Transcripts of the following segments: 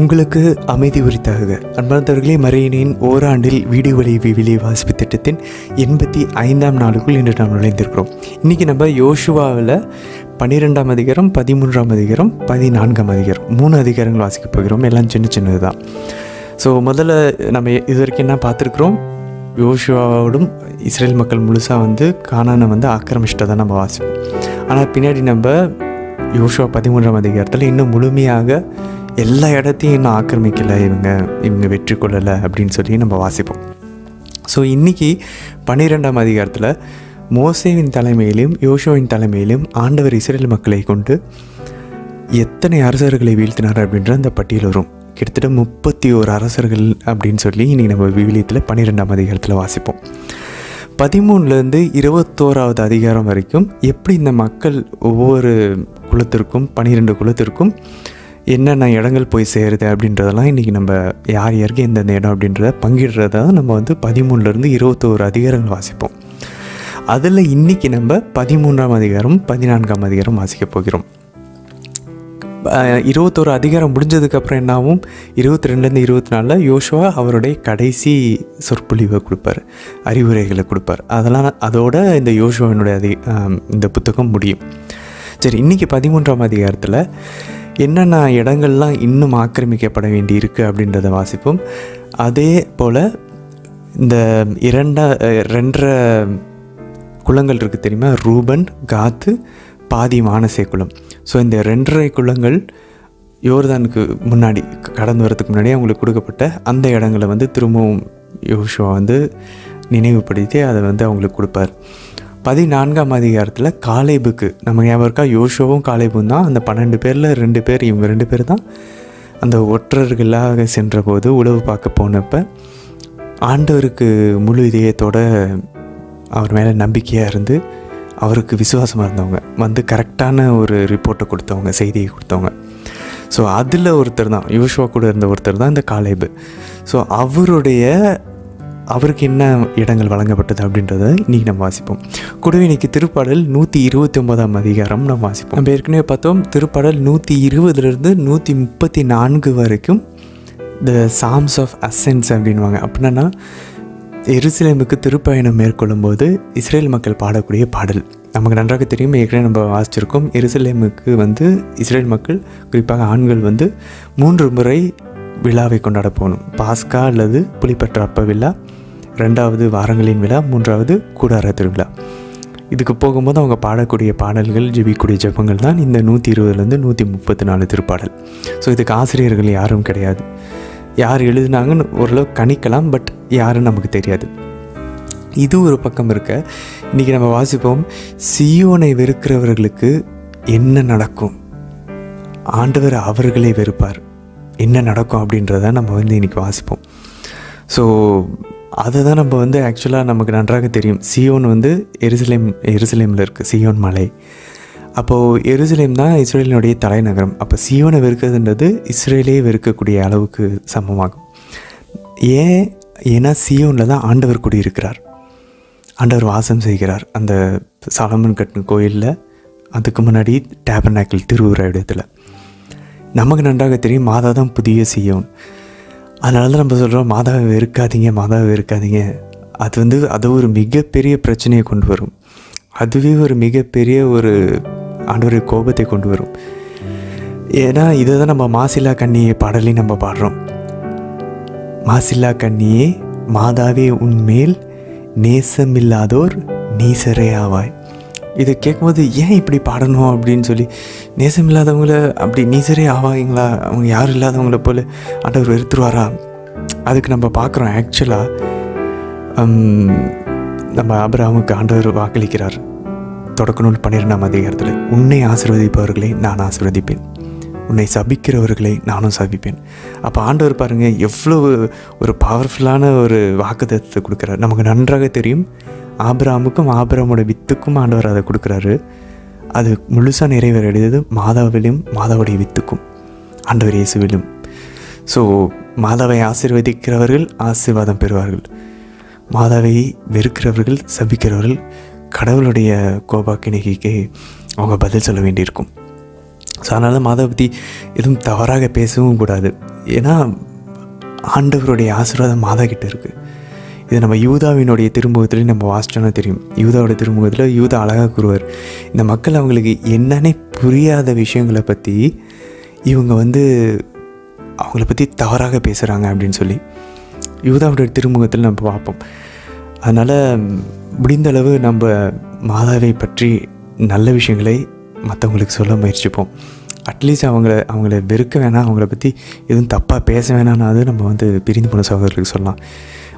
உங்களுக்கு அமைதி உரித்தாக. அன்பார்ந்தவர்களே, மறையினின் ஓராண்டில் வீடியோ வழி விவிலிய வாசிப்பு திட்டத்தின் 85ஆம் நாளுக்குள் இன்று நாம் நுழைந்திருக்கிறோம். இன்றைக்கி நம்ம யோசுவாவில் 12ஆம் அதிகாரம், 13ஆம் அதிகாரம், 14ஆம் அதிகாரம் 3 அதிகாரங்கள் வாசிக்கப் போகிறோம். எல்லாம் சின்னது தான். ஸோ முதல்ல நம்ம இது வரைக்கும் என்ன பார்த்துருக்குறோம், யோசுவாவோடும் இஸ்ரேல் மக்கள் முழுசாக கானானை ஆக்கிரமிச்சிட்டதை நம்ம வாசிப்போம். ஆனால் பின்னாடி நம்ம யோசுவா 13ஆம் அதிகாரத்தில் இன்னும் முழுமையாக எல்லா இடத்தையும் இன்னும் ஆக்கிரமிக்கலை, இவங்க வெற்றி கொள்ளலை அப்படின்னு சொல்லி நம்ம வாசிப்போம். ஸோ இன்றைக்கி 12ஆம் அதிகாரத்தில் மோசேவின் தலைமையிலும் யோசுவாவின் தலைமையிலும் ஆண்டவர் இஸ்ரேல் மக்களை கொண்டு எத்தனை அரசர்களை வீழ்த்தினார் அப்படின்ற அந்த பட்டியல் வரும். கிட்டத்தட்ட 31 அரசர்கள் அப்படின்னு சொல்லி இன்றைக்கி நம்ம விவிலியத்தில் 12ஆம் அதிகாரத்தில் வாசிப்போம். 13லேருந்து 21வது அதிகாரம் வரைக்கும் எப்படி இந்த மக்கள் ஒவ்வொரு குலத்திற்கும் 12 குலத்திற்கும் என்னென்ன இடங்கள் போய் சேருது அப்படின்றதெல்லாம் இன்றைக்கி நம்ம யார் யாருக்கு எந்தெந்த இடம் அப்படின்றத பங்கிடுறத நம்ம 13லேருந்து 21 அதிகாரங்கள் வாசிப்போம். அதில் இன்றைக்கி நம்ம 13ஆம் அதிகாரம் 14ஆம் அதிகாரம் வாசிக்க போகிறோம். 21 அதிகாரம் முடிஞ்சதுக்கப்புறம் என்னாகும், 22லேருந்து 24 யோசுவா அவருடைய கடைசி சொற்பொழிவை கொடுப்பார், அறிவுரைகளை கொடுப்பார். அதோட இந்த யோசுவாவினுடைய இந்த புத்தகம் முடியும். சரி, இன்றைக்கி 13ஆம் அதிகாரத்தில் என்னென்ன இடங்கள்லாம் இன்னும் ஆக்கிரமிக்கப்பட வேண்டி இருக்குது அப்படின்றத வாசிப்போம். அதே போல் இந்த 2.5 குலங்கள் இருக்குது தெரியுமா, ரூபன், காத்து, பாதி மானசே குலம். ஸோ இந்த 2.5 குலங்கள் யோர்தானுக்கு முன்னாடி கடந்து வரதுக்கு முன்னாடி அவங்களுக்கு கொடுக்கப்பட்ட அந்த இடங்களை திரும்பவும் யோசுவா நினைவுபடுத்தி அதை அவங்களுக்கு கொடுப்பார். 14ஆம் அதிகாரத்தில் காலேபுக்கு, நம்ம ஞாபகம் இருக்கா, யோசுவாவும் காலேபும் தான் அந்த 12 பேரில் 2 பேர், இவங்க 2 பேர் தான் அந்த ஒற்றர்களாக சென்றபோது உளவு பார்க்க போனப்போ ஆண்டவருக்கு முழு இதயத்தோடு அவர் மேலே நம்பிக்கையாக இருந்து அவருக்கு விசுவாசமாக இருந்தவங்க, கரெக்டான ஒரு ரிப்போர்ட்டை கொடுத்தவங்க, செய்தியை கொடுத்தவங்க. ஸோ அதில் ஒருத்தர் தான், யோசுவா கூட இருந்த ஒருத்தர் தான் இந்த காலேபு. ஸோ அவருக்கு என்ன இடங்கள் வழங்கப்பட்டது அப்படின்றத இன்றைக்கி நம்ம வாசிப்போம். கூடவே இன்றைக்கி திருப்பாடல் 129ஆம் அதிகாரம் நம்ம வாசிப்போம். நம்ம ஏற்கனவே பார்த்தோம், திருப்பாடல் 120லேருந்து 134 வரைக்கும் த சாம்ஸ் ஆஃப் அசென்ஸ் அப்படின்வாங்க. அப்படின்னா எருசலேமுக்கு திருப்பயணம் மேற்கொள்ளும் போது இஸ்ரேல் மக்கள் பாடக்கூடிய பாடல் நமக்கு நன்றாக தெரியும். ஏற்கனவே நம்ம வாசிச்சிருக்கோம். எருசலேமுக்கு இஸ்ரேல் மக்கள், குறிப்பாக ஆண்கள் 3 முறை விழாவை கொண்டாட போகணும். பாஸ்கா அல்லது புலிப்பற்ற அப்ப விழா, 2வது வாரங்களின் விழா, 3வது கூடார திருவிழா. இதுக்கு போகும்போது அவங்க பாடக்கூடிய பாடல்கள், ஜெபிக்கூடிய ஜெபங்கள் தான் இந்த 120லேருந்து 134 திருப்பாடல். ஸோ இதுக்கு ஆசிரியர்கள் யாரும் கிடையாது. யார் எழுதுனாங்கன்னு ஓரளவு கணிக்கலாம், பட் யாருன்னு நமக்கு தெரியாது. இது ஒரு பக்கம் இருக்க, இன்றைக்கி நம்ம வாசிப்போம், சீயோனை வெறுக்கிறவர்களுக்கு என்ன நடக்கும், ஆண்டவர் அவர்களை வெறுப்பார், என்ன நடக்கும் அப்படின்றத நம்ம இன்றைக்கி வாசிப்போம். ஸோ அதை தான் நம்ம ஆக்சுவலாக நமக்கு நன்றாக தெரியும். சியோன் எருசலேமில் இருக்குது, சியோன் மலை. அப்போது எருசலேம் தான் இஸ்ரேலினுடைய தலைநகரம். அப்போ சியோனை வெறுக்கிறதுன்றது இஸ்ரேலே வெறுக்கக்கூடிய அளவுக்கு சமமாகும். ஏன்னா சியோனில் தான் ஆண்டவர் குடியிருக்கிறார், ஆண்டவர் வாசம் செய்கிறார். அந்த சாலமன் கட்டின கோயிலில், அதுக்கு முன்னாடி டேபர்நாக்கிள் திருவுர இடத்துல. நமக்கு நன்றாக தெரியும், மாதா தான் புதிய சியோன். அதனால தான் நம்ம சொல்கிறோம், மாதாவை வெறுக்காதீங்க. அது ஒரு மிகப்பெரிய பிரச்சனையை கொண்டு வரும். அதுவே ஒரு மிகப்பெரிய ஒரு ஆண்டவருடைய கோபத்தை கொண்டு வரும். ஏன்னா இதை தான் நம்ம மாசில்லா கன்னியை பாடலையும் நம்ம பாடுறோம். மாசில்லா கன்னியே, மாதாவே உன்மேல் நேசமில்லாதோர் நீசரே ஆவாய். இதை கேட்கும்போது ஏன் இப்படி பாடணும் அப்படின்னு சொல்லி, நேசம் இல்லாதவங்கள அப்படி நீசரே ஆவாங்களா, அவங்க யாரும் இல்லாதவங்கள போல் ஆண்டவர் வெறுத்துருவாரா? அதுக்கு நம்ம பார்க்குறோம், ஆக்சுவலாக நம்ம ஆபிரகாமுக்கு ஆண்டவர் வாக்களிக்கிறார். தொடக்க நூல் 12ஆம் அதிகாரத்தில், உன்னை ஆசீர்வதிப்பவர்களை நான் ஆசீர்வதிப்பேன், உன்னை சபிக்கிறவர்களை நானும் சபிப்பேன். அப்போ ஆண்டவர் பாருங்கள் எவ்வளோ ஒரு பவர்ஃபுல்லான ஒரு வாக்குத்தத்தத்தை கொடுக்குறார். நமக்கு நன்றாக தெரியும், ஆபிரகாமுக்கும் ஆபிரகாமோட வித்துக்கும் ஆண்டவர் அதை கொடுக்குறாரு. அது முழுசாக நிறைவேறியது மாதாவிலும் மாதாவுடைய வித்துக்கும், ஆண்டவர் இயேசுவிலும். ஸோ மாதாவை ஆசீர்வதிக்கிறவர்கள் ஆசீர்வாதம் பெறுவார்கள், மாதாவை வெறுக்கிறவர்கள் சபிக்கிறவர்கள் கடவுளுடைய கோபாக்கினைக்கு அவங்க பதில் சொல்ல வேண்டியிருக்கும். ஸோ அதனால் மாதாவை பற்றி எதுவும் தவறாக பேசவும் கூடாது. ஏன்னா ஆண்டவருடைய ஆசீர்வாதம் மாதா கிட்ட இருக்குது. இது நம்ம யூதாவினுடைய திருமுகத்துலேயும் நம்ம வாசிச்சோன்னா தெரியும். யூதாவோட திருமுகத்தில் யூதா அழகாக கூறுவார், இந்த மக்கள் அவங்களுக்கு என்னன்னே புரியாத விஷயங்களை பற்றி இவங்க அவங்கள பற்றி தவறாக பேசுகிறாங்க அப்படின்னு சொல்லி யூதாவுடைய திருமுகத்தில் நம்ம பார்ப்போம். அதனால் முடிந்தளவு நம்ம மாதாவை பற்றி நல்ல விஷயங்களை மற்றவங்களுக்கு சொல்ல முயற்சிப்போம். அட்லீஸ்ட் அவங்கள வெறுக்க வேணாம், அவங்கள பற்றி எதுவும் தப்பாக பேச வேணாம்னாது நம்ம பிரிந்து போன சகோதரர்களுக்கு சொல்லலாம்.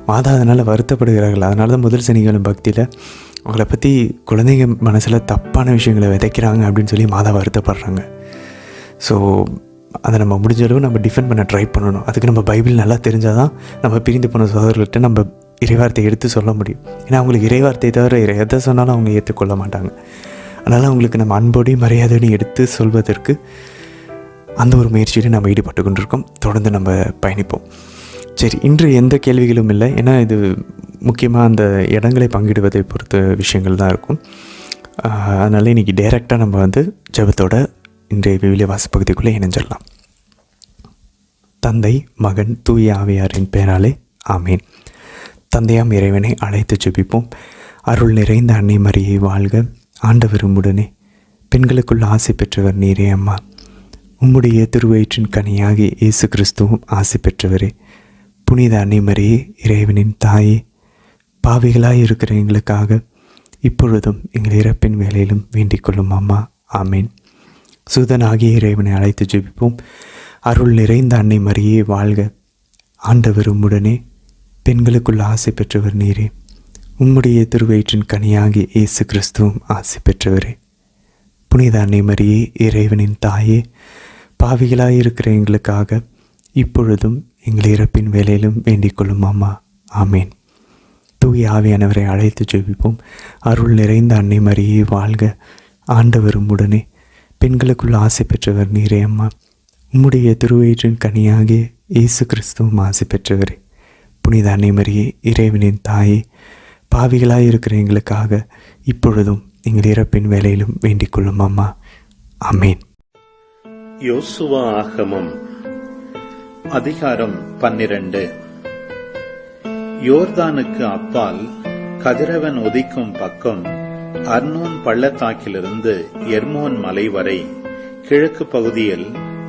மாதா அதனால் வருத்தப்படுகிறார்கள். அதனால தான் முதல் சனிக்கிழமை பக்தியில் அவங்கள பற்றி குழந்தைங்க மனசில் தப்பான விஷயங்களை விதைக்கிறாங்க அப்படின்னு சொல்லி மாதா வருத்தப்படுறாங்க. ஸோ அதை நம்ம முடிஞ்ச அளவு நம்ம டிஃபெண்ட் பண்ண ட்ரை பண்ணணும். அதுக்கு நம்ம பைபிள் நல்லா தெரிஞ்சால் தான் நம்ம பிரிந்து போன சகோதரர்கள்ட்ட நம்ம இறைவார்த்தையை எடுத்து சொல்ல முடியும். ஏன்னா அவங்களுக்கு இறைவார்த்தையை தவிர எதை சொன்னாலும் அவங்க ஏற்றுக்கொள்ள மாட்டாங்க. அதனால் அவங்களுக்கு நம்ம அன்போடையும் மரியாதையும் எடுத்து சொல்வதற்கு அந்த ஒரு முயற்சியிலே நம்ம ஈடுபட்டு கொண்டிருக்கோம். தொடர்ந்து நம்ம பயணிப்போம். சரி, இன்று எந்த கேள்விகளும் இல்லை. ஏன்னா இது முக்கியமாக அந்த இடங்களை பங்கிடுவதை பொறுத்த விஷயங்கள் தான் இருக்கும். அதனால் இன்றைக்கி டைரெக்டாக நம்ம ஜெபத்தோட இன்றைய விவிலிய வாசப்பகுதிக்குள்ளே இணைஞ்சிடலாம். தந்தை, மகன், தூய ஆவியாரின் பெயராலே ஆமேன். தந்தையாம் இறைவனை அழைத்து ஜெபிப்போம். அருள் நிறைந்த அன்னை மரியை வாழ்க. ஆண்டவர் உம்முடனே, பெண்களுக்குள் ஆசை பெற்றவர் நீரே அம்மா. உம்முடைய திருவயிற்றின் கனியாகி இயேசு கிறிஸ்துவும் ஆசை பெற்றவரே. புனித அன்னை மரியே, இறைவனின் தாயே, பாவிகளாய் இருக்கிற எங்களுக்காக இப்பொழுதும் எங்கள் இறப்பின் வேலையிலும் வேண்டிக் கொள்ளும் அம்மா. ஆமேன். சுதனாகிய இறைவனை அழைத்து ஜெபிப்போம். அருள் நிறைந்த அன்னை மரியே வாழ்க. ஆண்டவர் உம்முடனே, பெண்களுக்குள் ஆசை பெற்றவர் நீரே. உம்முடைய திருவயிற்றின் கனியாகி இயேசு கிறிஸ்துவும் ஆசை பெற்றவரே. புனித அன்னை மரியே, இறைவனின் தாயே, பாவிகளாயிருக்கிற எங்களுக்காக இப்பொழுதும் எங்கள் இறப்பின் வேலையிலும் வேண்டிக் கொள்ளும் அம்மா. ஆமேன். தூய ஆவியானவரை அழைத்து ஜெபிப்போம். அருள் நிறைந்த அன்னை மரியே வாழ்க. ஆண்டவர் உம்முடனே, பெண்களுக்குள் ஆசை பெற்றவர் நீரே அம்மா. உம்முடைய திருவயிற்றின் கனியாகிய இயேசு கிறிஸ்துவும் ஆசை பெற்றவரே. புனித அன்னை மரியே, இறைவனின் தாயே, பாவிகளாயிருக்கிற எங்களுக்காக இப்பொழுதும் எங்கள் இறப்பின் வேலையிலும் வேண்டிக் கொள்ளும் அம்மா. ஆமேன். யோசுவா ஆகமம் அதிகாரம் 12. யோர்தானுக்கு அப்பால் கதிரவன் உதிக்கும் பக்கம் அர்னோன் பள்ளத்தாக்கிலிருந்து எர்மோன் மலை வரை கிழக்கு பகுதியில்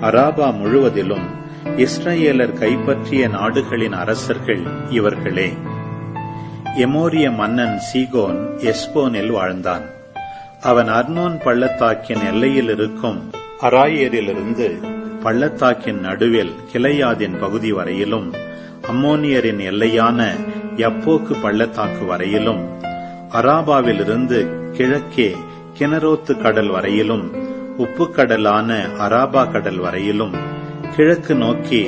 அராபா முழுவதிலும் இஸ்ரவேலர் கைப்பற்றிய நாடுகளின் அரசர்கள் இவர்களே. எமோரிய மன்னன் சீகோன் எஸ்போனில் வாழ்ந்தான். அவன் அர்னோன் பள்ளத்தாக்கின் எல்லையில் இருக்கும் அராயேரிலிருந்து பள்ளத்தாக்கின் நடுவில் கிளையாதின் பகுதி வரையிலும், அம்மோனியரின் எல்லையான யப்போக்கு பள்ளத்தாக்கு வரையிலும், அராபாவிலிருந்து கிழக்கே கினரோத்து கடல் வரையிலும், உப்புக்கடலான அராபா கடல் வரையிலும், கிழக்கு நோக்கி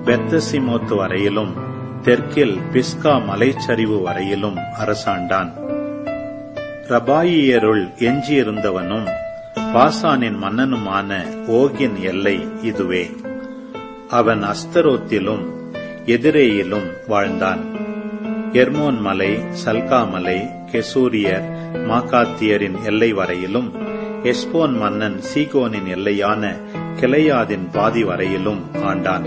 பெத்தசிமோத்து வரையிலும், தெற்கில் பிஸ்கா மலைச்சரிவு வரையிலும் அரசாண்டான். ரபாயியருள் எஞ்சியிருந்தவனும் பாசானின் மன்னனுமான ஓகின் எல்லை இதுவே. அவன் அஸ்தரோத்திலும் எதிரேயிலும் வாழ்ந்தான். எர்மோன் மலை, சல்கா மலை, கெசூரியர், மாக்காத்தியரின் எல்லை வரையிலும், எஸ்போன் மன்னன் சீகோனின் எல்லையான கிளையாதின் பாதி வரையிலும் ஆண்டான்.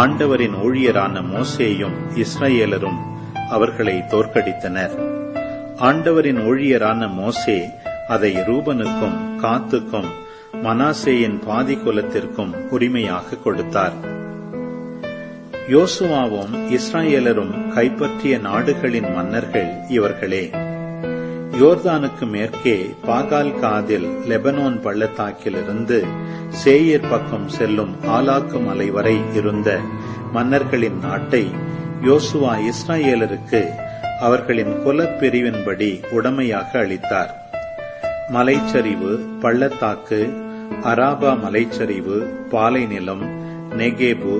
ஆண்டவரின் ஊழியரான மோசேயும் இஸ்ரவேலரும் அவர்களை தோற்கடித்தனர். ஆண்டவரின் ஊழியரான மோசே அதை ரூபனுக்கும் காத்துக்கும் மனாசேயின் பாதி குலத்திற்கும் உரிமையாக கொடுத்தார். யோசுவாவும் இஸ்ரவேலரும் கைப்பற்றிய நாடுகளின் மன்னர்கள் இவர்களே. யோர்தானுக்கு மேற்கே பாகால் காதில் லெபனோன் பள்ளத்தாக்கிலிருந்து சேயீர் பக்கம் செல்லும் ஆலாக்கு மலை வரை இருந்த மன்னர்களின் நாட்டை யோசுவா இஸ்ரவேலருக்கு அவர்களின் குலப்பிரிவின்படி உடைமையாக அளித்தார். மலைச்சரிவு, பள்ளத்தாக்கு, அராபா மலைச்சரிவு, பாலை நிலம், நெகேபு,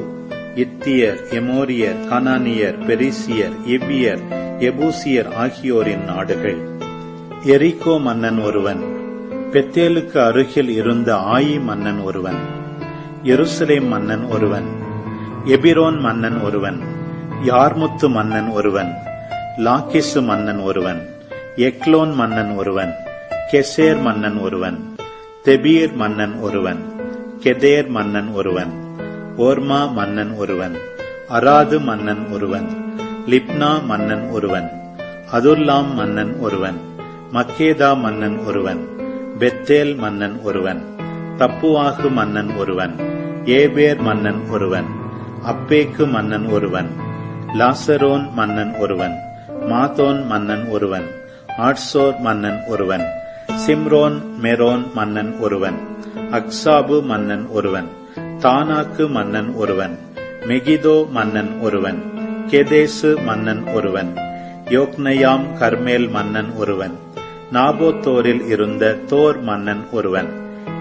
இத்தியர், எமோரியர், கனானியர், பெரிசியர், எபியர், எபூசியர் ஆகியோரின் நாடுகள். எரிகோ மன்னன் ஒருவன், பெத்தேலுக்கு அருகில் இருந்த ஆயி மன்னன் ஒருவன், எருசலேம் மன்னன் ஒருவன், எபிரோன் மன்னன் ஒருவன், யார்முத்து மன்னன் ஒருவன், லாக்கிசு மன்னன் ஒருவன், எக்லோன் மன்னன் ஒருவன், கெசேர் மன்னன் ஒருவன், தெபீர் மன்னன் ஒருவன், கெதேர் மன்னன் ஒருவன், ஓர்மா மன்னன் ஒருவன், அராது மன்னன் ஒருவன், லிப்னா மன்னன் ஒருவன், அதுல்லாம் மன்னன் ஒருவன், மக்கேதா மன்னன் ஒருவன், பெத்தேல் மன்னன் ஒருவன், தப்புவாகு மன்னன் ஒருவன், ஏபேர் மன்னன் ஒருவன், அப்பேக்கு மன்னன் ஒருவன், லாசரோன் மன்னன் ஒருவன், மாதோன் மன்னன் ஒருவன், ஆட்சோர் மன்னன் ஒருவன், சிம்ரோன் மெரோன் மன்னன் ஒருவன், அக்சாபு மன்னன் ஒருவன், தானாக்கு மன்னன் ஒருவன், மெகிதோ மன்னன் ஒருவன், கெதேசு மன்னன் ஒருவன், யோக்னயாம் கர்மேல் மன்னன் ஒருவன், நாபோத்தோரில் இருந்த தோர் மன்னன் ஒருவன்,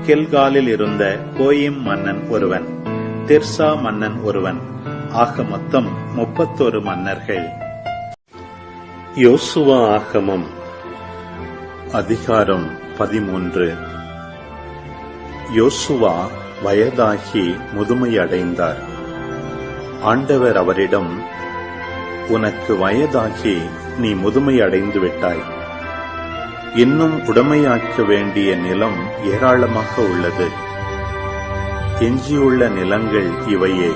கில்காலில் இருந்த கோயிம் மன்னன் ஒருவன், திர்சா மன்னன் ஒருவன். ஆக மொத்தம் 31 மன்னர்கள். யோசுவா ஆகமம் அதிகாரம் 13. யோசுவா வயதாகி முதுமையடைந்தார். ஆண்டவர் அவரிடம், உனக்கு வயதாகி நீ முதுமையடைந்து விட்டாய். இன்னும் உடைமையாக்க வேண்டிய நிலம் ஏராளமாக உள்ளது. எஞ்சியுள்ள நிலங்கள் இவையே: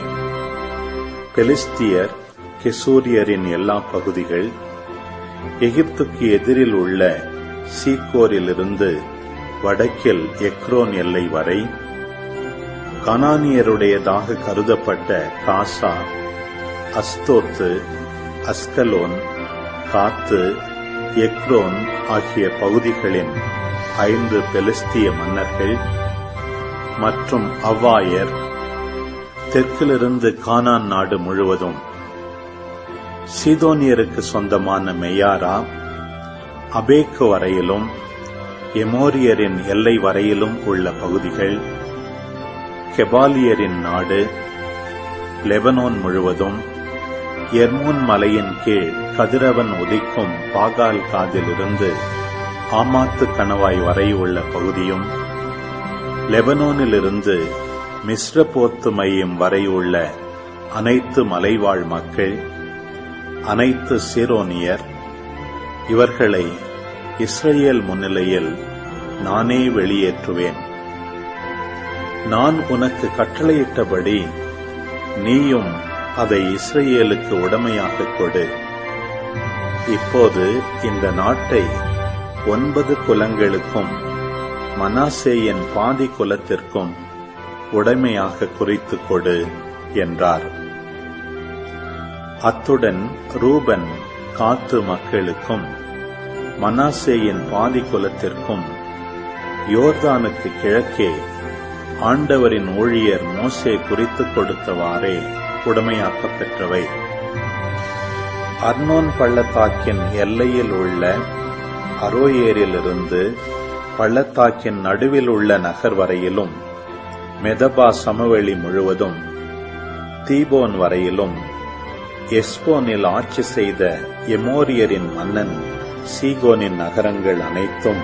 பெலிஸ்தியர், கெசூரியரின் எல்லா பகுதிகள், எகிப்துக்கு எதிரில் உள்ள சீக்கோரிலிருந்து வடக்கில் எக்ரோன் எல்லை வரை, கனானியருடையதாக கருதப்பட்ட காசா, அஸ்தோத்து, அஸ்கலோன், காத்து, எக்ரோன் ஆகிய பகுதிகளின் 5 பெலிஸ்திய மன்னர்கள் மற்றும் அவ்வாயர், தெற்கிலிருந்து கானான் நாடு முழுவதும், சீதோனியருக்கு சொந்தமான மெயாரா, அபேக்கு வரையிலும் எமோரியரின் எல்லை வரையிலும் உள்ள பகுதிகள், கெபாலியரின் நாடு, லெபனோன் முழுவதும், எர்மோன் மலையின் கீழ் கதிரவன் உதிக்கும் பாகால் காதிலிருந்து ஆமாத்து கணவாய் வரை உள்ள பகுதியும், லெபனோனிலிருந்து மிஸ்ரபோத்து மையம் வரை உள்ள அனைத்து மலைவாழ் மக்கள், அனைத்து சீரோனியர், இவர்களை இஸ்ரவேல் முன்னிலையில் நானே வெளியேற்றுவேன். நான் உனக்கு கட்டளையிட்டபடி நீயும் அதை இஸ்ரவேலுக்கு உடைமையாகக் கொடு. இப்போது இந்த நாட்டை 9 குலங்களுக்கும் மனாசேயின் பாதி குலத்திற்கும் உடைமையாக குறித்துக் கொடு என்றார். அத்துடன் ரூபன், காத்து மக்களுக்கும் மனாசேயின் பாதி குலத்திற்கும் யோர்தானுக்கு கிழக்கே ஆண்டவரின் ஊழியர் மோசே குறித்துக் கொடுத்தவாறே உடைமையாக்கப் பெற்றவை. அர்னோன் பள்ளத்தாக்கின் எல்லையில் உள்ள அரோயேரிலிருந்து பள்ளத்தாக்கின் நடுவில் உள்ள நகர் வரையிலும், மெதபா சமவெளி முழுவதும், தீபோன் வரையிலும், எஸ்போனில் ஆட்சி செய்த எமோரியரின் மன்னன் சீகோனின் நகரங்கள் அனைத்தும்,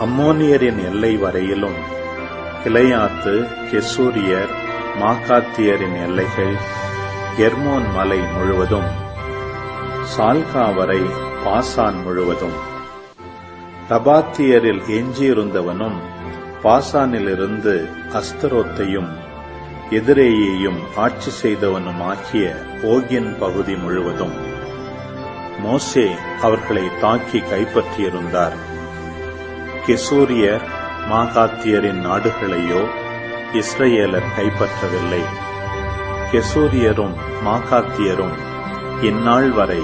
அம்மோனியரின் எல்லை வரையிலும், கிளையாத்து, கெசூரியர், மாகாத்தியரின் எல்லைகள், எர்மோன் மலை முழுவதும், சால்கா வரை பாசான் முழுவதும், தபாத்தியரில் எஞ்சியிருந்தவனும் பாசானிலிருந்து அஸ்தரோத்தையும் எதிரேயையும் ஆட்சி செய்தவனுமாகிய ஓகின் பகுதி முழுவதும் மோசே அவர்களை தாக்கி கைப்பற்றியிருந்தார். கெசூரியர், மாகாத்தியரின் நாடுகளையோ இஸ்ரவேலர் கைப்பற்றவில்லை. கெசூரியரும் மாகாத்தியரும் இந்நாள் வரை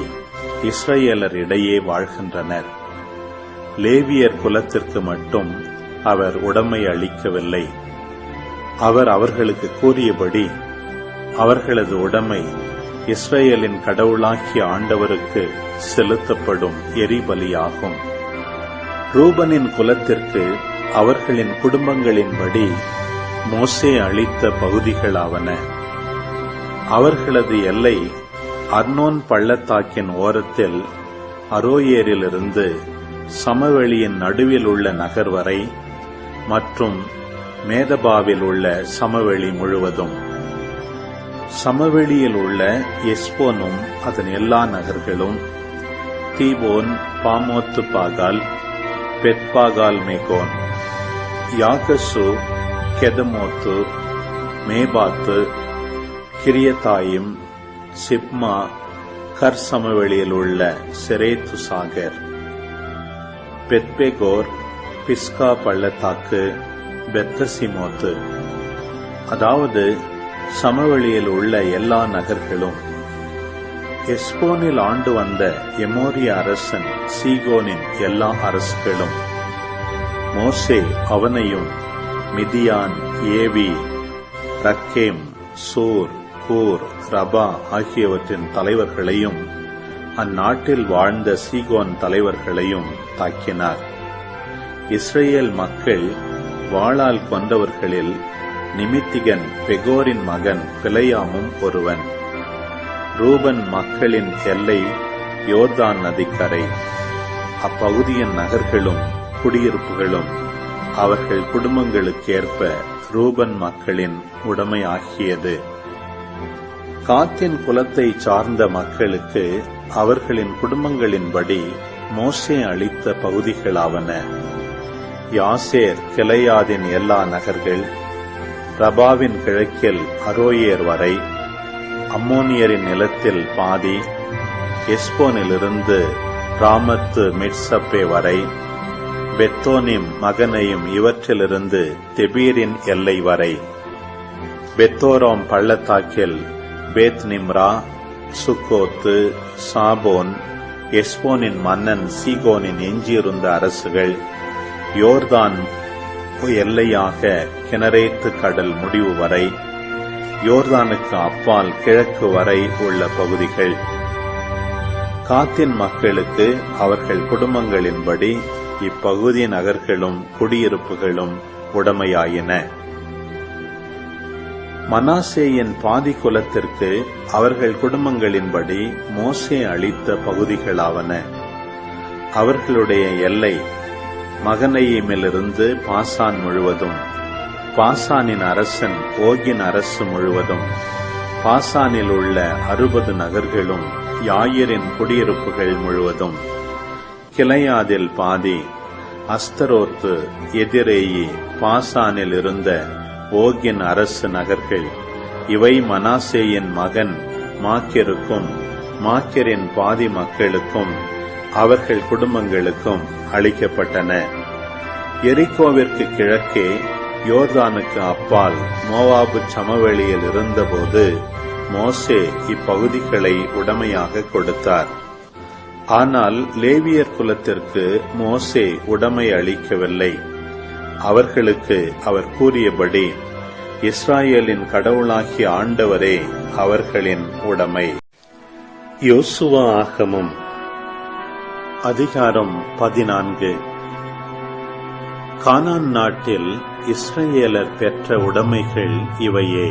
இஸ்ரவேலர் இடையே வாழ்கின்றனர். லேவியர் குலத்திற்கு மட்டும் அவர் உடைமை அளிக்கவில்லை. அவர் அவர்களுக்கு கூறியபடி அவர்களது உடைமை இஸ்ரவேலின் கடவுளாகிய ஆண்டவருக்கு செலுத்தப்படும் எரிபலியாகும். ரூபனின் குலத்திற்கு அவர்களின் குடும்பங்களின்படி மோசே அளித்த பகுதிகளாவன. அவர்களது எல்லை அர்னோன் பள்ளத்தாக்கின் ஓரத்தில் அரோயேரிலிருந்து சமவெளியின் நடுவில் உள்ள நகர் வரை மற்றும் மேதபாவில் உள்ள சமவெளி முழுவதும், சமவெளியில் உள்ள எஸ்போனும் அதன் எல்லா நகர்களும், தீபோன், பாமோத்து பாகால், பெத்பாகால் மேகோன், யாகசு, கெதமோத்து, மேபாத்து, கிரியத்தாயிம், சிப்மா, கர்சமவெளியில் உள்ள செரேத்து சாகர், பெத்பெகோர், பிஸ்கா பள்ளத்தாக்கு, பெத்தசிமோத்து, அதாவது சமவெளியில் உள்ள எல்லா நகர்களும். எஸ்போனில் ஆண்டு வந்த எமோரிய அரசன் சீகோனின் எல்லா அரசுகளும். மோசே அவனையும் மிதியான், ஏவி, ரக்கேம், சூர், கூர், ரபா ஆகியவற்றின் தலைவர்களையும் அந்நாட்டில் வாழ்ந்த சீகோன் தலைவர்களையும் தாக்கினார். இஸ்ரேல் மக்கள் வாளால் கொண்டவர்களில் நிமித்திகன் பெகோரின் மகன் பிலையாமும் ஒருவன். ரூபன் மக்களின் எல்லை யோர்தான் நதிக்கரை. அப்பகுதியின் நகர்களும் குடியிருப்புகளும் அவர்கள் குடும்பங்களுக்கேற்ப ரூபன் மக்களின் உடைமையாகியது. காத்தின் குலத்தை சார்ந்த மக்களுக்கு அவர்களின் குடும்பங்களின்படி மோசே அளித்த பகுதிகளாவன: யாசேர் கிளையாதின் எல்லா நகர்கள், ரபாவின் கிழக்கில் அரோயேர் வரை, அம்மோனியரின் நிலத்தில் பாதி, எஸ்போனிலிருந்து ராமத்து மிட்சப்பே வரை, பெத்தோனிம் மகனையும் இவற்றிலிருந்து தெபீரின் எல்லை வரை, பெத்தோரோம் பள்ளத்தாக்கில் பேத் நிம்ரா, சுக்கோத்து, சாபோன், எஸ்போனின் மன்னன் சீகோனின் எஞ்சியிருந்த அரசுகள், யோர்தான் எல்லையாக கிணரேத்து கடல் முடிவு வரை, யோர்தானுக்கு அப்பால் கிழக்கு வரை உள்ள பகுதிகள். காத்தின் மக்களுக்கு அவர்கள் குடும்பங்களின்படி இப்பகுதி நகர்களும் குடியிருப்புகளும் உடைமையாயின. மனாசேயின் பாதி குலத்திற்கு அவர்கள் குடும்பங்களின்படி மோசே அளித்த பகுதிகளாவன: அவர்களுடைய எல்லை மகனயீமிலிருந்து பாசான் முழுவதும், பாசானின் அரசன் ஓகின் அரசு முழுவதும், பாசானில் உள்ள 60 நகர்களும் யாயிரின் குடியிருப்புகள் முழுவதும், கிளையாதில் பாதி, அஸ்தரோத்து, எதிரேயி, பாசானில் இருந்த ஓகின் அரசு நகர்கள். இவை மனாசேயின் மகன் மாக்கியருக்கும் மாக்கியரின் பாதி மக்களுக்கும் அவர்கள் குடும்பங்களுக்கும் அளிக்கப்பட்டன. எரிகோவிற்கு கிழக்கே யோர்தானுக்கு அப்பால் மோவாபு சமவெளியில் இருந்தபோது மோசே இப்பகுதிகளை உடைமையாக கொடுத்தார். ஆனால் லேவியர் குலத்திற்கு மோசே உடைமை அளிக்கவில்லை. அவர்களுக்கு அவர் கூறியபடி இஸ்ராயேலின் கடவுளாகிய ஆண்டவரே அவர்களின் உடைமை. யோசுவா ஆகமம் அதிகாரம் 14. கானான் நாட்டில் இஸ்ரவேலர் பெற்ற உடைமைகள் இவையே.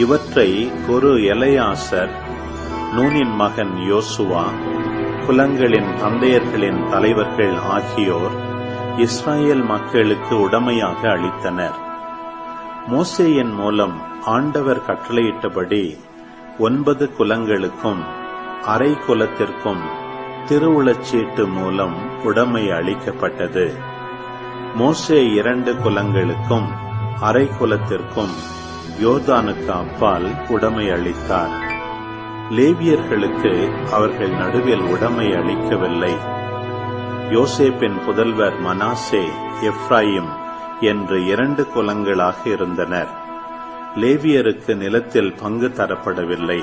இவற்றை குரு எலெயாசர், நூனின் மகன் யோசுவா, குலங்களின் தந்தையர்களின் தலைவர்கள் ஆகியோர் இஸ்ரவேல் மக்களுக்கு உடைமையாக அளித்தனர். மோசேயின் மூலம் ஆண்டவர் கட்டளையிட்டபடி 9 குலங்களுக்கும் அரை குலத்திற்கும் திருவுளச்சீட்டு மூலம் உடைமை அளிக்கப்பட்டது. மோசே 2 குலங்களுக்கும் அரை குலத்திற்கும் யோர்தானுக்கு அப்பால் உடைமை அளித்தார். லேவியர்களுக்கு அவர்கள் நடுவில் உடைமை அளிக்கவில்லை. யோசேப்பின் புதல்வர் மனாசே, எப்ராயிம் என்று 2 குலங்களாக இருந்தனர். லேவியருக்கு நிலத்தில் பங்கு தரப்படவில்லை.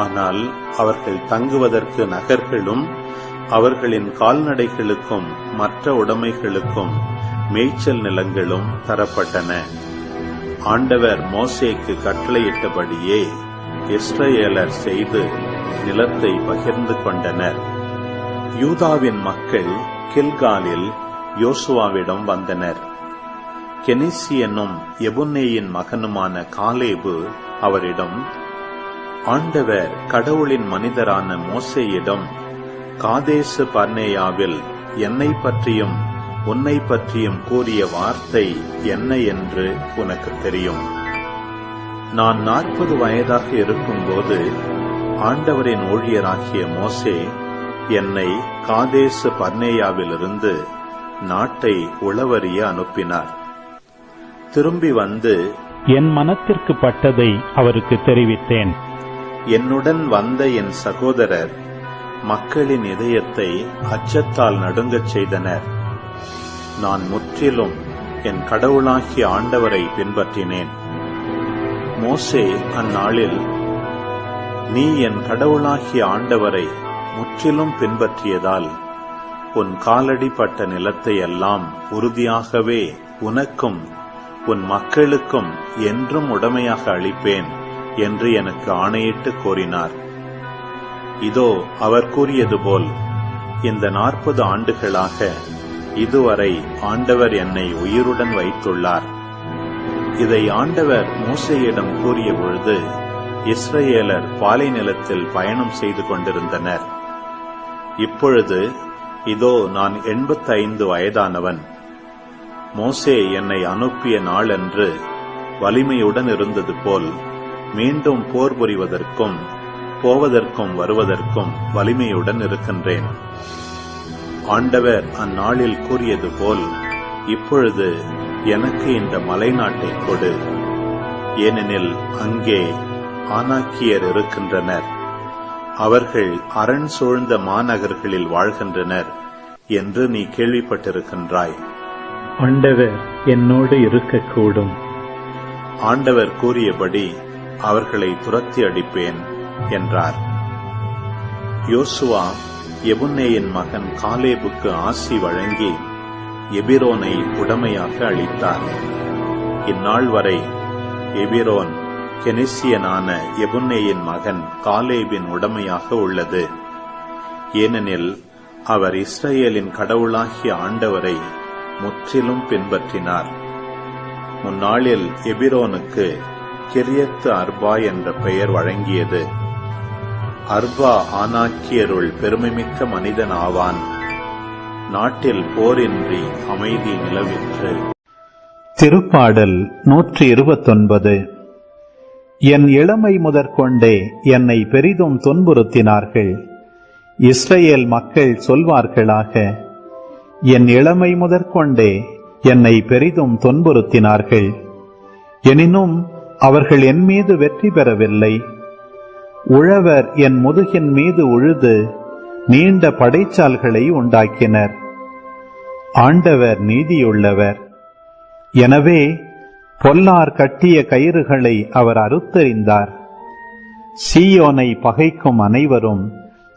ஆனால் அவர்கள் தங்குவதற்கு நகர்களும் அவர்களின் கால்நடைகளுக்கும் மற்ற உடைமைகளுக்கும் மேய்ச்சல் நிலங்களும் தரப்பட்டன. ஆண்டவர் மோசேக்கு கட்டளையிட்டபடியே இஸ்ரவேலர் செய்து நிலத்தை பகிர்ந்து கொண்டனர். யூதாவின் மக்கள் கில்காலில் யோசுவாவிடம் வந்தனர். கெனிசி என்னும் எபுன்னேயின் மகனுமான காலேபு அவரிடம், ஆண்டவர் கடவுளின் மனிதரான மோசேயிடம் காதேசு பர்னேயாவில் என்னை பற்றியும் உன்னை பற்றியும் கூறிய வார்த்தை என்ன என்று உனக்கு தெரியும். நான் 40 வயதாக இருக்கும்போது ஆண்டவரின் ஊழியராகிய மோசே என்னை காதேசு பர்னேயாவிலிருந்து நாட்டை உளவறிய அனுப்பினார். திரும்பி வந்து என் மனத்திற்கு பட்டதை அவருக்கு தெரிவித்தேன். என்னுடன் வந்த என் சகோதரர் மக்களின் இதயத்தை அச்சத்தால் நடுங்கச் செய்தனர். நான் முற்றிலும் என் கடவுளாகிய ஆண்டவரை பின்பற்றினேன். மோசே அந்நாளில், நீ என் கடவுளாகிய ஆண்டவரை முற்றிலும் பின்பற்றியதால் உன் காலடிப்பட்ட நிலத்தை எல்லாம் உறுதியாகவே உனக்கும் உன் மக்களுக்கும் என்றும் உடைமையாக அளிப்பேன் என்று எனக்கு ஆணையிட்டு கூறினார். இதோ அவர் கூறியது போல் இந்த 40 ஆண்டுகளாக இதுவரை ஆண்டவர் என்னை உயிருடன் வைத்துள்ளார். இதை ஆண்டவர் மோசேயிடம் கூறிய பொழுது இஸ்ரவேலர் பாலை நிலத்தில் பயணம் செய்து கொண்டிருந்தனர். இப்பொழுது இதோ நான் 85 வயதானவன். மோசே என்னை அனுப்பிய நாளன்று வலிமையுடன் இருந்தது போல் மீண்டும் போர் புரிவதற்கும் போவதற்கும் வருவதற்கும் வலிமையுடன் இருக்கின்றேன். ஆண்டவர் அந்நாளில் கூறியது போல் இப்பொழுது எனக்கு இந்த மலைநாட்டை கொடு, ஏனெனில் அங்கே ஆனாக்கியர் இருக்கின்றனர், அவர்கள் அரண் சூழ்ந்த மாநகர்களில் வாழ்கின்றனர் என்று நீ கேள்விப்பட்டிருக்கின்றாய். ஆண்டவர் என்னோடு இருக்கக்கூடும். ஆண்டவர் கூறியபடி அவர்களை துரத்தி அடிப்பேன் என்றார். யோசுவா எபுன்னேயின் மகன் காலேபுக்கு ஆசி வழங்கி எபிரோனை உடைமையாக அளித்தார். இந்நாள் வரை எபிரோன் கெனிசியனான எபுன்னேயின் மகன் காலேபின் உடைமையாக உள்ளது. ஏனெனில் அவர் இஸ்ரவேலின் கடவுளாகிய ஆண்டவரை முற்றிலும் பின்பற்றினார். முன்னாளில் எபிரோனுக்கு கிரியத்து அர்பா என்ற பெயர் வழங்கியது. அர்பா ஆனாக்கியருள் பெருமைமிக்க மனிதன் ஆவான். நாட்டில் போரின்றி அமைதி நிலவிற்று. திருப்பாடல் 129. என் இளமை முதற்கொண்டே என்னை பெரிதும் துன்புறுத்தினார்கள். இஸ்ரவேல் மக்கள் சொல்வார்களாக, என் இளமை முதற்கொண்டே என்னை பெரிதும் துன்புறுத்தினார்கள். எனினும் அவர்கள் என் மீது வெற்றி பெறவில்லை. உழவர் என் முதுகின் மீது உழுது நீண்ட படைச்சால்களை உண்டாக்கினர். ஆண்டவர் நீதியுள்ளவர். எனவே பொல்லார் கட்டிய கயிறுகளை அவர் அறுத்தெறிந்தார். சீயோனை பகைக்கும் அனைவரும்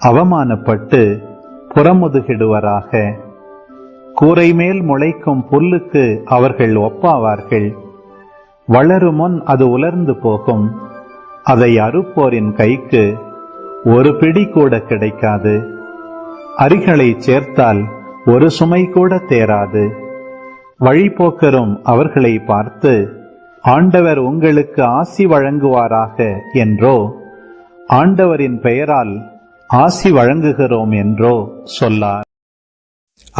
அவமானப்பட்டு புறமுதுகிடுவராக. கூரை மேல் முளைக்கும் புல்லுக்கு அவர்கள் ஒப்பாவார்கள். வளரும் முன் அது உலர்ந்து போகும். அதை அறுப்போரின் கைக்கு ஒரு பிடி கூட கிடைக்காது. அரிகளை சேர்த்தால் ஒரு சுமை கூட தேராது. வழிபோக்கரும் அவர்களை பார்த்து, ஆண்டவர் உங்களுக்கு ஆசி வழங்குவாராக என்றோ, ஆண்டவரின் பெயரால் ஆசி வழங்குகிறோம் என்றோ சொல்லார்.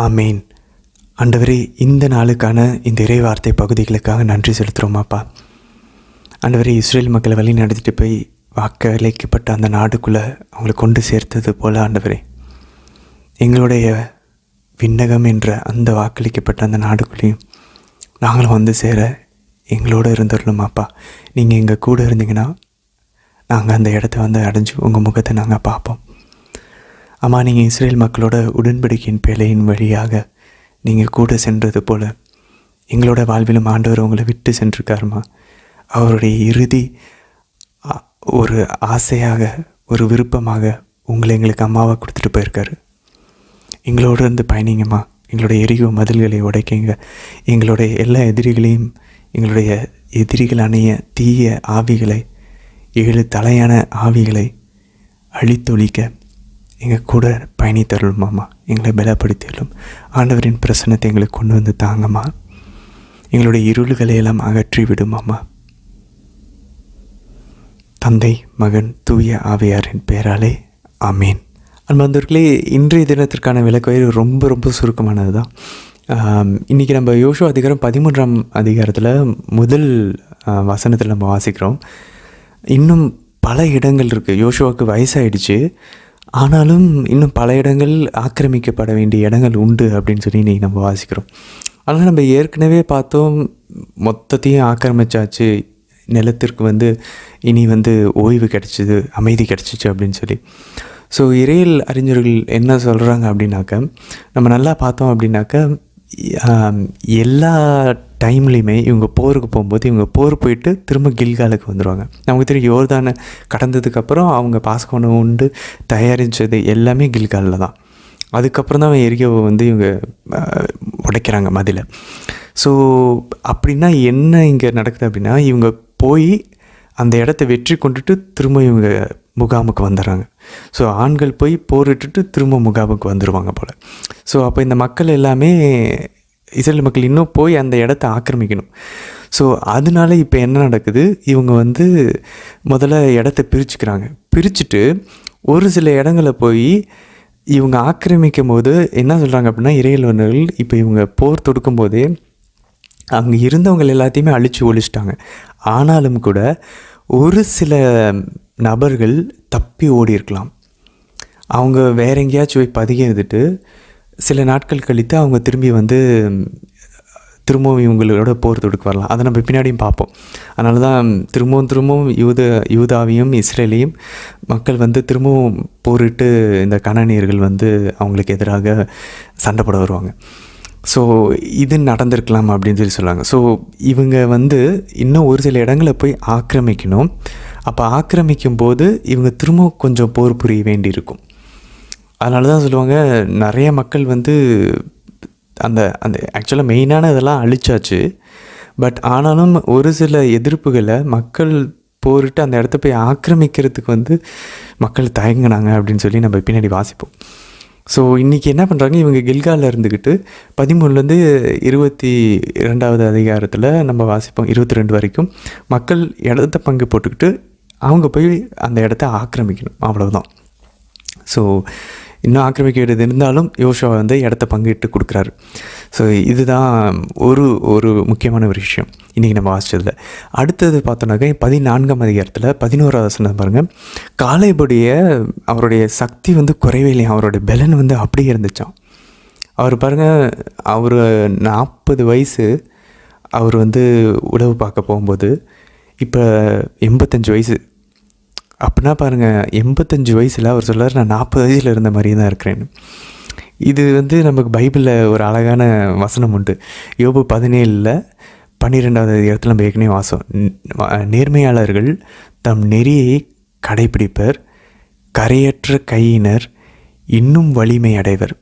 ஆமீன். ஆண்டவரே, இந்த நாளுக்கான இந்த இறைவார்த்தை பகுதிகளுக்காக நன்றி செலுத்துகிறோமாப்பா. ஆண்டவரே, இஸ்ரேல் மக்களை வழி நடத்திட்டு போய் வாக்களிக்கப்பட்ட அந்த நாடுக்குள்ளே அவங்களை கொண்டு சேர்த்தது போல ஆண்டவரே, எங்களுடைய விண்ணகம் என்ற அந்த வாக்களிக்கப்பட்ட அந்த நாடுக்குள்ளேயும் நாங்களும் வந்து சேர எங்களோட இருந்துடணுமாப்பா. நீங்கள் எங்கள் கூட இருந்தீங்கன்னா நாங்கள் அந்த இடத்த வந்து அடைஞ்சு உங்கள் முகத்தை நாங்கள் பார்ப்போம். அம்மா, நீங்கள் இஸ்ரேல் மக்களோட உடன்படிக்கையின் பேழையின் வழியாக நீங்கள் கூட சென்றது போல் எங்களோட வாழ்விலும் ஆண்டவர் உங்களை விட்டு சென்றிருக்காருமா. அவருடைய இறுதி ஒரு ஆசையாக, ஒரு விருப்பமாக உங்களை எங்களுக்கு அம்மாவாக கொடுத்துட்டு போயிருக்காரு. எங்களோடு இருந்து பயணிங்கம்மா. எங்களுடைய எரிவு மதில்களை உடைக்கிங்க. எங்களுடைய எல்லா எதிரிகளையும், எங்களுடைய எதிரிகள் அணைய தீய ஆவிகளை, 7 தலையான ஆவிகளை அழித்தொழிக்க எங்கள் கூட பயணித்தருளுமாம்மா. எங்களை பலப்படுத்திடலும். ஆண்டவரின் பிரசன்னத்தை எங்களுக்கு கொண்டு வந்து தாங்கம்மா. எங்களுடைய இருள்களை எல்லாம் அகற்றி விடுமாம்மா. தந்தை, மகன், தூய ஆவியாரின் பெயராலே ஆமீன். அன்பர்களே, இன்றைய தினத்திற்கான விளக்கவயிறு ரொம்ப ரொம்ப சுருக்கமானது தான். இன்றைக்கி நம்ம யோசுவா அதிகாரம் 13ஆம் அதிகாரத்தில் முதல் வசனத்தில் நம்ம வாசிக்கிறோம். இன்னும் பல இடங்கள் இருக்குது. யோசுவாவுக்கு வயசாயிடுச்சு, ஆனாலும் இன்னும் பல இடங்கள் ஆக்கிரமிக்கப்பட வேண்டிய இடங்கள் உண்டு அப்படின்னு சொல்லி இன்றைக்கி நம்ம வாசிக்கிறோம். ஆனால் நம்ம ஏற்கனவே பார்த்தோம், மொத்தத்தையும் ஆக்கிரமிச்சாச்சு, நிலத்திற்கு வந்து இனி வந்து ஓய்வு கிடச்சிது, அமைதி கிடச்சிச்சு அப்படின்னு சொல்லி. ஸோ இறையியல் அறிஞர்கள் என்ன சொல்கிறாங்க அப்படின்னாக்க, நம்ம நல்லா பார்த்தோம் அப்படின்னாக்க எல்லா டைம்லேயுமே இவங்க போருக்கு போகும்போது இவங்க போர் போயிட்டு திரும்ப கில்காலுக்கு வந்துடுவாங்க. நமக்கு தெரியும் யோர்தானை கடந்ததுக்கப்புறம் அவங்க பாஸ்கோனை உண்டு தயாரித்தது எல்லாமே கில்காலில் தான். அதுக்கப்புறம் தான் எரியோவை வந்து இவங்க உடைக்கிறாங்க மதிலை. ஸோ அப்படின்னா என்ன இங்கே நடக்குது அப்படின்னா, இவங்க போய் அந்த இடத்த வெற்றி கொண்டுட்டு திரும்ப இவங்க முகாமுக்கு வந்துடுறாங்க. ஸோ ஆண்கள் போய் போரிட்டுட்டு திரும்ப முகாமுக்கு வந்துடுவாங்க போல். ஸோ அப்போ இந்த மக்கள் எல்லாமே இஸ்ரேல் மக்கள் இன்னும் போய் அந்த இடத்த ஆக்கிரமிக்கணும். ஸோ அதனால இப்போ என்ன நடக்குது, இவங்க வந்து முதல்ல இடத்த பிரிச்சுட்டு ஒரு சில இடங்களை போய் இவங்க ஆக்கிரமிக்கும் போது என்ன சொல்கிறாங்க அப்படின்னா, இறையியலாளர்கள் இப்போ இவங்க போர் தொடுக்கும் போதே அங்கே இருந்தவங்க எல்லாத்தையுமே அழித்து ஒழிச்சிட்டாங்க. ஆனாலும் கூட ஒரு சில நபர்கள் தப்பி ஓடி இருக்கலாம். அவங்க வேற எங்கேயாச்சும் போய் பதுங்கி இருந்துட்டு சில நாட்கள் கழித்து அவங்க திரும்பவும் இவங்களோட போர் தொடுக்க வரலாம். அதை நம்ம பின்னாடியும் பார்ப்போம். அதனால தான் திரும்பவும் யூதாவையும் இஸ்ரேலையும் மக்கள் வந்து திரும்பவும் போரிட்டு இந்த கனானியர்கள் வந்து அவங்களுக்கு எதிராக சண்டை போட வருவாங்க. ஸோ இது நடந்திருக்கலாம் அப்படின்னு சொல்லி சொல்லுவாங்க. ஸோ இவங்க வந்து இன்னும் ஒரு சில இடங்களை போய் ஆக்கிரமிக்கணும். அப்போ ஆக்கிரமிக்கும் போது இவங்க திரும்பவும் கொஞ்சம் போர் புரிய வேண்டியிருக்கும். அதனால தான் சொல்லுவாங்க, நிறைய மக்கள் வந்து அந்த ஆக்சுவலாக மெயினான இதெல்லாம் அழிச்சாச்சு. பட் ஆனாலும் ஒரு சில எதிர்ப்புகளை மக்கள் போரிட்டு அந்த இடத்த போய் ஆக்கிரமிக்கிறதுக்கு வந்து மக்கள் தயங்கினாங்க அப்படின்னு சொல்லி நம்ம பின்னாடி வாசிப்போம். ஸோ இன்றைக்கி என்ன பண்ணுறாங்க, இவங்க கில்காலில் இருந்துக்கிட்டு 13 22 அதிகாரத்தில் நம்ம வாசிப்போம் 22 வரைக்கும் மக்கள் இடத்த பங்கு போட்டுக்கிட்டு அவங்க போய் அந்த இடத்த ஆக்கிரமிக்கணும், அவ்வளவுதான். ஸோ இன்னும் ஆக்கிரமிக்க வேண்டியது இருந்தாலும் யோசுவா வந்து இடத்த பங்கிட்டு கொடுக்குறாரு. ஸோ இதுதான் ஒரு முக்கியமான ஒரு விஷயம் இன்றைக்கி நம்ம வாசித்ததில். அடுத்தது பார்த்தோன்னாக்கா 14ஆம் அதிகாரத்தில் 11வது வசனம் பாருங்கள். காலேபுடைய அவருடைய சக்தி வந்து குறைவே இல்லையா, அவருடைய பலன் வந்து அப்படியே இருந்துச்சான். அவர் பாருங்கள், அவர் 40 வயசு அவர் வந்து உழவு பார்க்க போகும்போது இப்போ 85 வயசு. அப்படின்னா பாருங்கள், 85 வயசில் அவர் சொல்கிறார், நான் 40 வயசில் இருந்த மாதிரி தான் இருக்கிறேன்னு. இது வந்து நமக்கு பைபிளில் ஒரு அழகான வசனம் உண்டு. யோபு 17:12 அதிகாரத்தில் நம்ம ஏற்கனவே நேர்மையாளர்கள் தம் நெறியை கடைப்பிடிப்பர், கரையற்ற கையினர் இன்னும் வலிமை அடைவர்.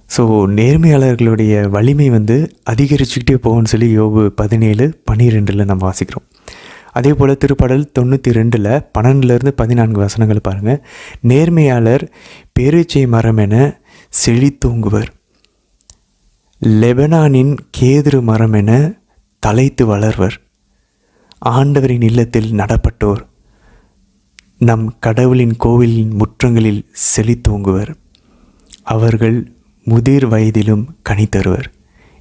ஸோ நேர்மையாளர்களுடைய வலிமை வந்து அதிகரிச்சுக்கிட்டே போகும்னு சொல்லி யோபு 17:12 நம்ம வாசிக்கிறோம். அதே போல் திருப்பாடல் 92 12-14 வசனங்கள் பாருங்கள். நேர்மையாளர் பேரீச்சை மரம் என செழித்தோங்குவர், லெபனானின் கேதுரு மரம் என தலைத்து வளர்வர், ஆண்டவரின் இல்லத்தில் நடப்பட்டோர் நம் கடவுளின் கோவிலின் முற்றங்களில் செழித்தோங்குவர், அவர்கள் முதிர் வயதிலும் கனி தருவர்,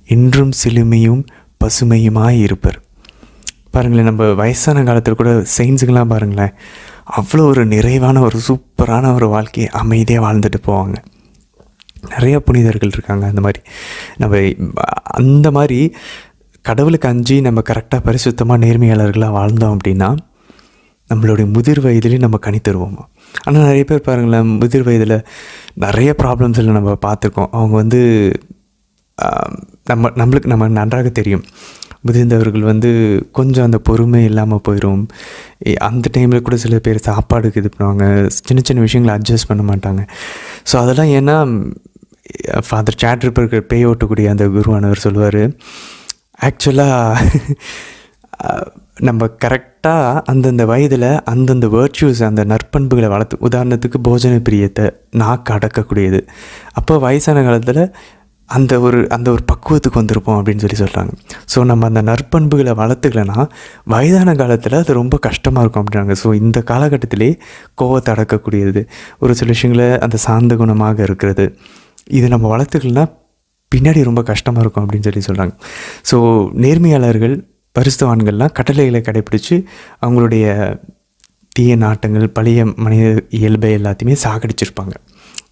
இன்றும் செழுமையும் பசுமையுமாயிருப்பர். பாருங்களேன், நம்ம வயசான காலத்தில் கூட செயின்ஸுக்கெல்லாம் பாருங்களேன், அவ்வளோ ஒரு நிறைவான ஒரு சூப்பரான ஒரு வாழ்க்கையை அமைதியாக வாழ்ந்துட்டு போவாங்க. நிறைய புனிதர்கள் இருக்காங்க அந்த மாதிரி. நம்ம அந்த மாதிரி கடவுளுக்கு அஞ்சி நம்ம கரெக்டாக பரிசுத்தமாக நேர்மையாளர்களாக வாழ்ந்தோம் அப்படின்னா நம்மளுடைய முதிர் வயதுலேயும் நம்ம கனி தருவோமா. ஆனால் நிறைய பேர் பாருங்களேன், முதிர் வயதில் நிறைய ப்ராப்ளம்ஸில் நம்ம பார்த்துருக்கோம். அவங்க வந்து நம்ம நன்றாக தெரியும், முதிர்ந்தவர்கள் வந்து கொஞ்சம் அந்த பொறுமை இல்லாமல் போயிடும். அந்த டைமில் கூட சில பேர் சாப்பாடுக்கு இது பண்ணுவாங்க, சின்ன சின்ன விஷயங்களை அட்ஜஸ்ட் பண்ண மாட்டாங்க. ஸோ அதெல்லாம் ஏன்னா ஃபாதர் சாட்ரிப்பருக்கு பேய் ஓட்டக்கூடிய அந்த குருவானவர் சொல்லுவார், ஆக்சுவலாக நம்ம கரெக்டாக அந்தந்த வயதில் அந்தந்த வேர்ச்சுஸ், அந்த நற்பண்புகளை வளர்த்து, உதாரணத்துக்கு போஜன பிரியத்தை, நாக்கு அடக்கக்கூடியது, அப்போ வயசான காலத்தில் அந்த ஒரு பக்குவத்துக்கு வந்திருப்போம் அப்படின்னு சொல்லி சொல்கிறாங்க. ஸோ நம்ம அந்த நற்பண்புகளை வளர்த்துக்கலைன்னா வயதான காலத்தில் அது ரொம்ப கஷ்டமாக இருக்கும் அப்படின்னாங்க. ஸோ இந்த காலகட்டத்திலே கோவத்தை அடக்கக்கூடியது, ஒரு சில விஷயங்களை அந்த சாந்த குணமாக இருக்கிறது, இது நம்ம வளர்த்துக்கலன்னா பின்னாடி ரொம்ப கஷ்டமாக இருக்கும் அப்படின்னு சொல்லி சொல்கிறாங்க. ஸோ நேர்மையாளர்கள், பரிசுத்தவான்கள்லாம் கட்டளைகளை கடைப்பிடிச்சு அவங்களுடைய தீய நாட்டங்கள், பழைய மனித இயல்பை எல்லாத்தையுமே சாகடிச்சிருப்பாங்க.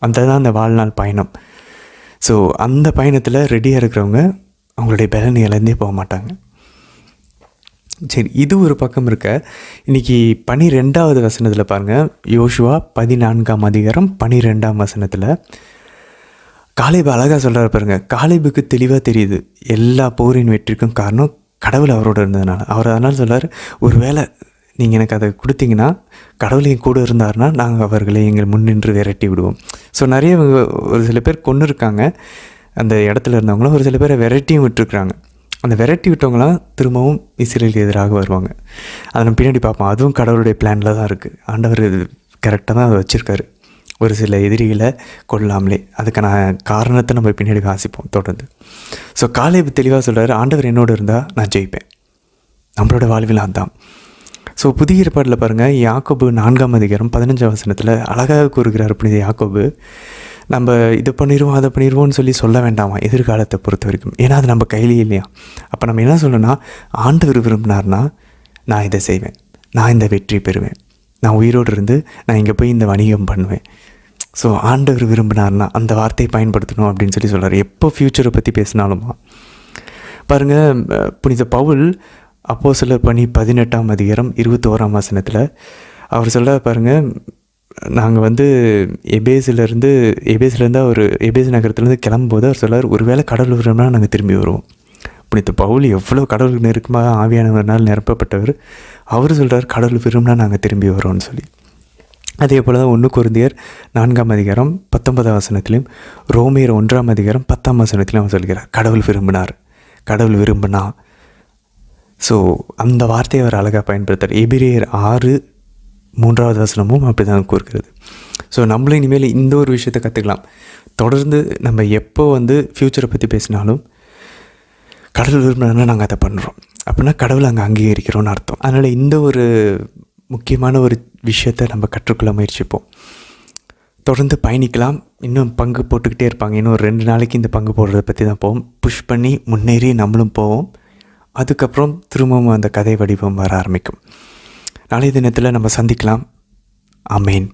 அந்த தான் அந்த வாழ்நாள் பயணம். ஸோ அந்த பயணத்தில் ரெடியாக இருக்கிறவங்க அவங்களுடைய பலனை இழந்தே போக மாட்டாங்க. சரி, இது ஒரு பக்கம் இருக்க. இன்றைக்கி 12வது வசனத்தில் பாருங்கள், யோசுவா 14ஆம் அதிகாரம் 12ஆம் வசனத்தில் காலேப் அழகாக சொல்கிறார் பாருங்க. காலேபுக்கு தெளிவாக தெரியுது எல்லா போரின் வெற்றிக்கும் காரணம் கடவுள் அவரோட இருந்ததுனால. அவர் அதனால் சொல்கிறார், ஒரு வேளை நீங்கள் எனக்கு அதை கொடுத்தீங்கன்னா, கடவுள் என் கூட இருந்தார்னா நாங்கள் அவர்களை எங்கள் முன்னின்று விரட்டி விடுவோம். ஸோ நிறைய ஒரு சில பேர் கொன்று இருக்காங்க அந்த இடத்துல இருந்தவங்களும், ஒரு சில பேரை விரட்டியும் விட்டுருக்குறாங்க. அந்த விரட்டி விட்டவங்களாம் திரும்பவும் இஸ்ரேலுக்கு எதிராக வருவாங்க. அதை நம்ம பின்னாடி பார்ப்போம். அதுவும் கடவுளுடைய பிளானில் தான் இருக்குது. ஆண்டவர் கரெக்டாக தான் அதை வச்சுருக்காரு, ஒரு சில எதிரிகளை கொல்லாமலே. அதுக்கான காரணத்தை நம்ம பின்னாடி வாசிப்போம் தொடர்ந்து. ஸோ காலேப் தெளிவாக சொல்கிறார், ஆண்டவர் என்னோடு இருந்தால் நான் ஜெயிப்பேன். நம்மளோட வாழ்வில் அதுதான். ஸோ புதிய ஏற்பாட்டில் பாருங்கள், யாக்கோபு 4ஆம் அதிகாரம் 15ஆம் வசனத்தில் அழகாக கூறுகிறார் புனித யாக்கோபு, நம்ம இதை பண்ணிடுவோம் அதை பண்ணிடுவோம்னு சொல்லி சொல்ல வேண்டாமா எதிர்காலத்தை பொறுத்த வரைக்கும். ஏன்னா அது நம்ம கையிலே இல்லையா. அப்போ நம்ம என்ன சொல்லணும்னா, ஆண்டவர் விரும்பினார்னா நான் இதை செய்வேன், நான் இந்த வெற்றி பெறுவேன், நான் உயிரோடு இருந்து நான் இங்கே போய் இந்த வணிகம் பண்ணுவேன். ஸோ ஆண்டவர் விரும்பினார்னா அந்த வார்த்தையை பயன்படுத்தணும் அப்படின்னு சொல்லி சொல்கிறார். எப்போ ஃப்யூச்சரை பற்றி பேசினாலுமா பாருங்கள், புனித பவுல் அப்போஸ்தலர் பணி 18ஆம் அதிகாரம் 21ஆம் வசனத்தில் அவர் சொல்ல பாருங்கள், நாங்கள் எபேஸ்லேருந்து அவர் எபேஸ் நகரத்துலேருந்து கிளம்பும்போது அவர் சொல்கிறார், ஒருவேளை கடவுள் விரும்பினா நாங்கள் திரும்பி வருவோம். புனித பவுல் எவ்வளோ கடவுளுக்கு நெருக்கமாக ஆவியானவர்னால் நிரப்பப்பட்டவர். அவர் சொல்கிறார், கடவுள் விரும்பினா நாங்கள் திரும்பி வரோம்னு சொல்லி. அதே போல் தான் 1 கொரிந்தியர் 4ஆம் அதிகாரம் 19ஆம் வசனத்திலையும், ரோமியர் 1ஆம் அதிகாரம் 10ஆம் வசனத்திலையும் அவர் சொல்கிறார், கடவுள் விரும்பினார், கடவுள் விரும்பினா. ஸோ அந்த வார்த்தையை அவர் அழகாக பயன்படுத்துகிறார். எபிரேயர் 6:3 வசனமும் அப்படி தான் கூறுகிறது. ஸோ நம்மளும் இனிமேல் இந்த ஒரு விஷயத்தை கற்றுக்கலாம். தொடர்ந்து நம்ம எப்போ ஃப்யூச்சரை பற்றி பேசினாலும் கடவுள் விரும்பினா நாங்கள் அதை பண்ணுறோம் அப்படின்னா கடவுள் அங்கே அங்கீகரிக்கிறோன்னு அர்த்தம். அதனால் இந்த ஒரு முக்கியமான ஒரு விஷயத்தை நம்ம கற்றுக்கொள்ள முயற்சிப்போம். தொடர்ந்து பயணிக்கலாம். இன்னும் பங்கு போட்டுக்கிட்டே இருப்பாங்க. இன்னும் ஒரு 2 நாளைக்கு இந்த பங்கு போடுறதை பற்றி தான் போவோம். புஷ் பண்ணி முன்னேறி நம்மளும் போவோம். அதுக்கப்புறம் திரும்பவும் அந்த கதை வடிவம் வர ஆரம்பிக்கும். நாளைய தினத்தில் நம்ம சந்திக்கலாம். ஆமேன்.